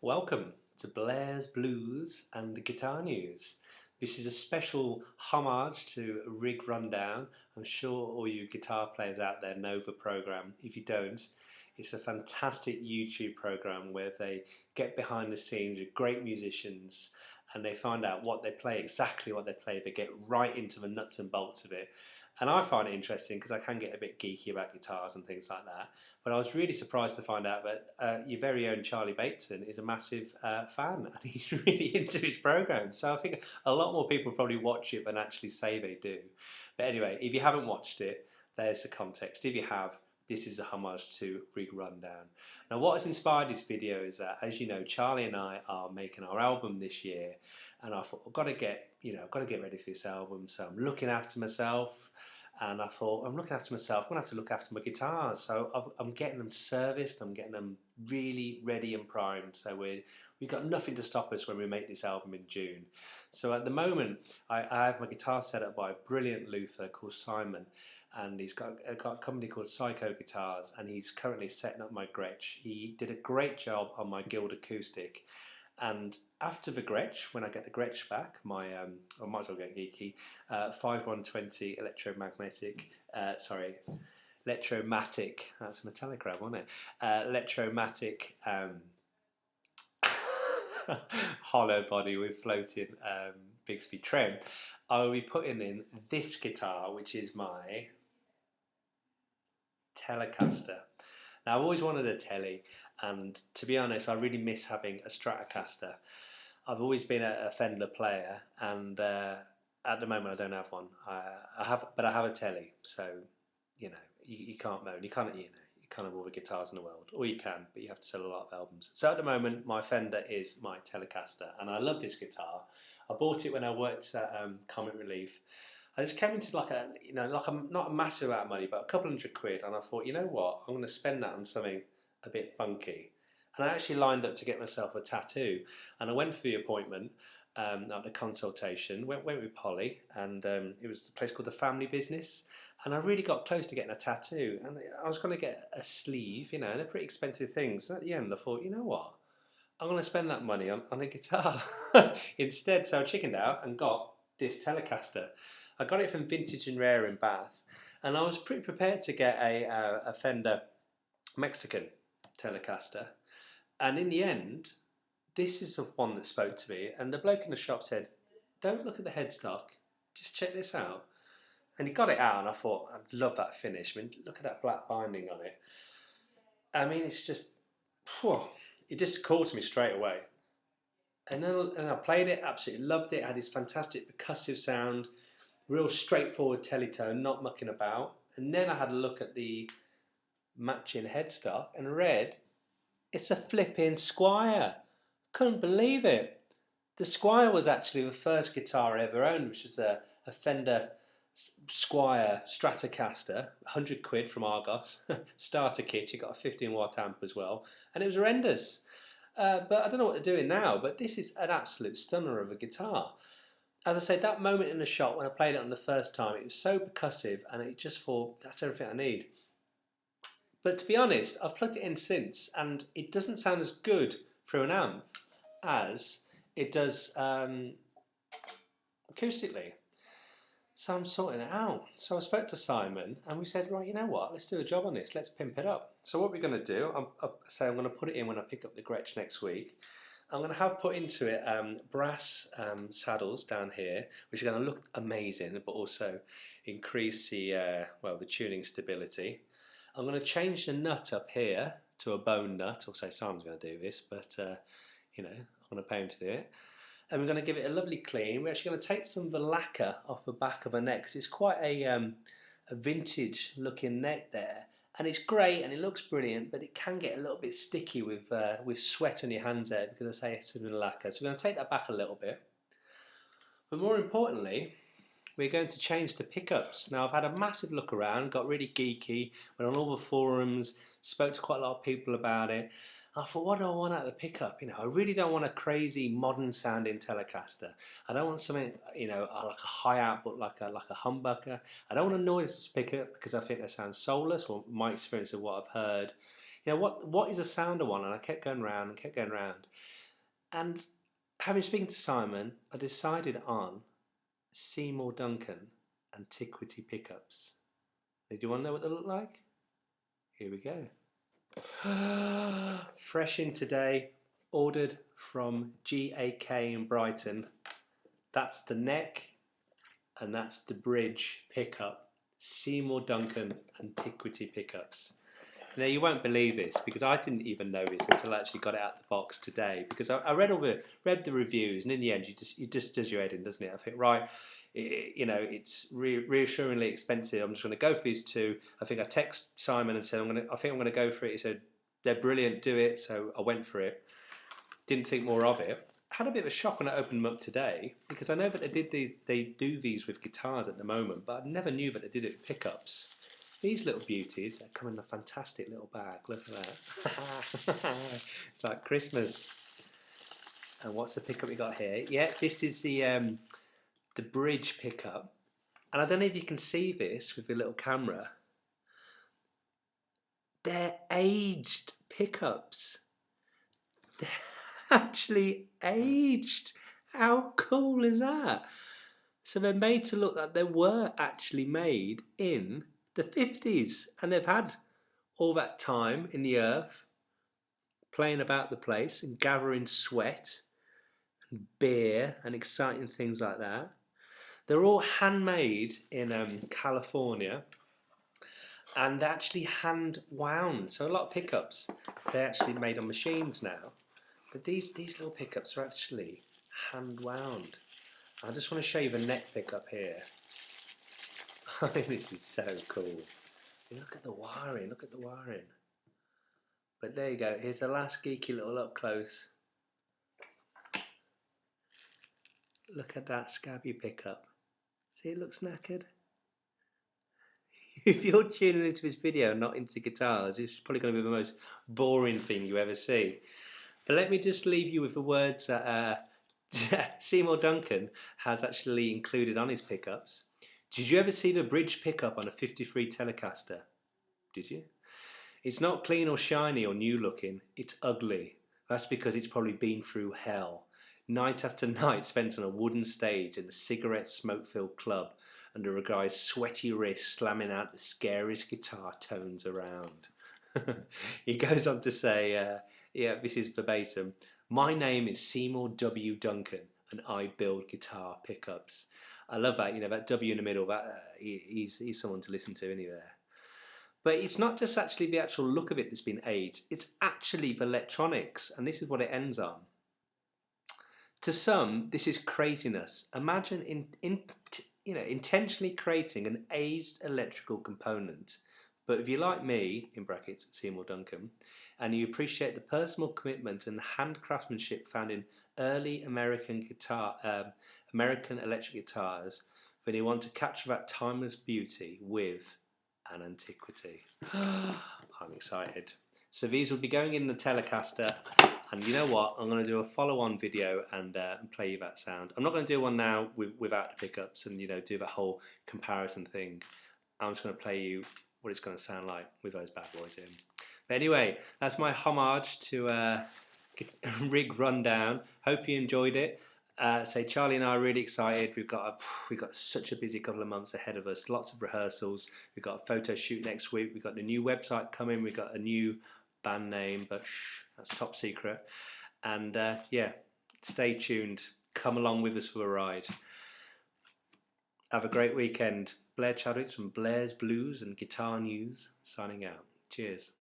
Welcome to Blair's Blues and the Guitar News. This is a special homage to Rig Rundown. I'm sure all you guitar players out there know the program. If you don't, it's a fantastic YouTube program where they get behind the scenes with great musicians and they find out what they play, exactly what they play. They get right into the nuts and bolts of it. And I find it interesting because I can get a bit geeky about guitars and things like that. But I was really surprised to find out that your very own Charlie Bateson is a massive fan and he's really into his program. So I think a lot more people probably watch it than actually say they do. But anyway, if you haven't watched it, there's the context. If you have, this is a homage to Rig Rundown. Now what has inspired this video is that, as you know, Charlie and I are making our album this year, and I thought I've got to get ready for this album, so I'm looking after myself. And I thought, I'm looking after myself, I'm going to have to look after my guitars. So I'm getting them serviced, I'm getting them really ready and primed. So we've got nothing to stop us when we make this album in June. So at the moment, I have my guitar set up by a brilliant luthier called Simon. And he's got a company called Psycho Guitars, and he's currently setting up my Gretsch. He did a great job on my Guild Acoustic. And after the Gretsch, when I get the Gretsch back, my I might as well get geeky, 5120 electromagnetic, electromatic, that's a Metallica, wasn't it? Electromatic hollow body with floating Bigsby trem. I will be putting in this guitar, which is my Telecaster. Now I've always wanted a tele, and to be honest, I really miss having a Stratocaster. I've always been a Fender player, and at the moment I don't have one. I have a tele, so you know you can't moan. You can't have all the guitars in the world, or you can, but you have to sell a lot of albums. So at the moment, my Fender is my Telecaster, and I love this guitar. I bought it when I worked at Comic Relief. I just came into not a massive amount of money, but a couple £100, and I thought, you know what, I'm going to spend that on something a bit funky. And I actually lined up to get myself a tattoo, and I went for the appointment, at the consultation, went with Polly, and it was a place called the Family Business, and I really got close to getting a tattoo, and I was going to get a sleeve, and they're pretty expensive things. And at the end, I thought, you know what, I'm going to spend that money on a guitar instead. So I chickened out and got this Telecaster. I got it from Vintage and Rare in Bath, and I was pretty prepared to get a Fender Mexican Telecaster. And in the end, this is the one that spoke to me. And the bloke in the shop said, "Don't look at the headstock, just check this out." And he got it out, and I thought, I love that finish. I mean, look at that black binding on it. I mean, it's just, whew, it just called to me straight away. And I played it, absolutely loved it. It had this fantastic percussive sound, real straightforward teletone, not mucking about. And then I had a look at the matching headstock and read, it's a flipping Squire. Couldn't believe it. The Squire was actually the first guitar I ever owned, which was a Fender Squire Stratocaster, £100 from Argos, starter kit. You got a 15-watt amp as well, and it was horrendous. But I don't know what they're doing now, but this is an absolute stunner of a guitar. As I said, that moment in the shop when I played it on the first time, it was so percussive, and it just thought, that's everything I need. But to be honest, I've plugged it in since, and it doesn't sound as good through an amp as it does acoustically. So I'm sorting it out. So I spoke to Simon, and we said, right, you know what, let's do a job on this, let's pimp it up. So what we're going to do, I'm going to put it in when I pick up the Gretsch next week. I'm going to have put into it brass saddles down here, which are going to look amazing, but also increase the tuning stability. I'm going to change the nut up here to a bone nut. I'll say Simon's going to do this, but I'm going to pay him to do it. And we're going to give it a lovely clean. We're actually going to take some of the lacquer off the back of her neck, because it's quite a vintage looking neck there. And it's great and it looks brilliant, but it can get a little bit sticky with sweat on your hands there, because I say it's in the lacquer. So we're going to take that back a little bit. But more importantly, we're going to change the pickups. Now I've had a massive look around, got really geeky, went on all the forums, spoke to quite a lot of people about it. I thought, what do I want out of the pickup? I really don't want a crazy modern sounding Telecaster. I don't want something, like a high output, like a humbucker. I don't want a noiseless pickup, because I think that sounds soulless, or my experience of what I've heard. you know, what is a sounder one? And I kept going round and kept going round. And having spoken to Simon, I decided on Seymour Duncan Antiquity Pickups. Do you want to know what they look like? Here we go. Fresh in today, ordered from GAK in Brighton. That's the neck and that's the bridge pickup. Seymour Duncan Antiquity Pickups. Now you won't believe this because I didn't even know this until I actually got it out of the box today. Because I read the reviews, and in the end, it just does your head in, doesn't it? I think right, you know, it's reassuringly expensive. I'm just going to go for these two. I think I text Simon and said I think I'm going to go for it. He said they're brilliant, do it. So I went for it. Didn't think more of it. Had a bit of a shock when I opened them up today because I know that they do these with guitars at the moment, but I never knew that they did it with pickups. These little beauties come in a fantastic little bag. Look at that. It's like Christmas. And what's the pickup we got here? Yeah, this is the bridge pickup. And I don't know if you can see this with your little camera. They're aged pickups. They're actually aged. How cool is that? So they're made to look like they were actually made in the 50s, and they've had all that time in the earth playing about the place and gathering sweat and beer and exciting things like that. They're all handmade in California and actually hand wound. So a lot of pickups they're actually made on machines now, but these little pickups are actually hand wound. I just want to show you the neck pickup here. I think this is so cool. Look at the wiring, look at the wiring. But there you go, here's the last geeky little up close. Look at that scabby pickup. See, it looks knackered. If you're tuning into this video and not into guitars, it's probably going to be the most boring thing you ever see. But let me just leave you with the words that Seymour Duncan has actually included on his pickups. Did you ever see the bridge pickup on a 53 Telecaster? Did you? It's not clean or shiny or new looking, it's ugly. That's because it's probably been through hell. Night after night spent on a wooden stage in a cigarette smoke-filled club under a guy's sweaty wrist slamming out the scariest guitar tones around. He goes on to say, yeah, this is verbatim, "My name is Seymour W. Duncan and I build guitar pickups." I love that, you know, that W in the middle, that he's someone to listen to, isn't he there? But it's not just actually the actual look of it that's been aged, it's actually the electronics, and this is what it ends on. To some, this is craziness. Imagine intentionally creating an aged electrical component. But if you're like me, in brackets, Seymour Duncan, and you appreciate the personal commitment and hand craftsmanship found in early American electric guitars, then you want to capture that timeless beauty with an antiquity. I'm excited. So these will be going in the Telecaster, and you know what? I'm going to do a follow-on video and play you that sound. I'm not going to do one now without the pickups and do the whole comparison thing. I'm just going to play you what it's going to sound like with those bad boys in. But anyway, that's my homage to rig rundown. Hope you enjoyed it. Charlie and I are really excited. We've got such a busy couple of months ahead of us. Lots of rehearsals. We've got a photo shoot next week. We've got the new website coming. We've got a new band name, but that's top secret. And yeah, stay tuned. Come along with us for a ride. Have a great weekend. Blair Chadwick from Blair's Blues and Guitar News signing out. Cheers.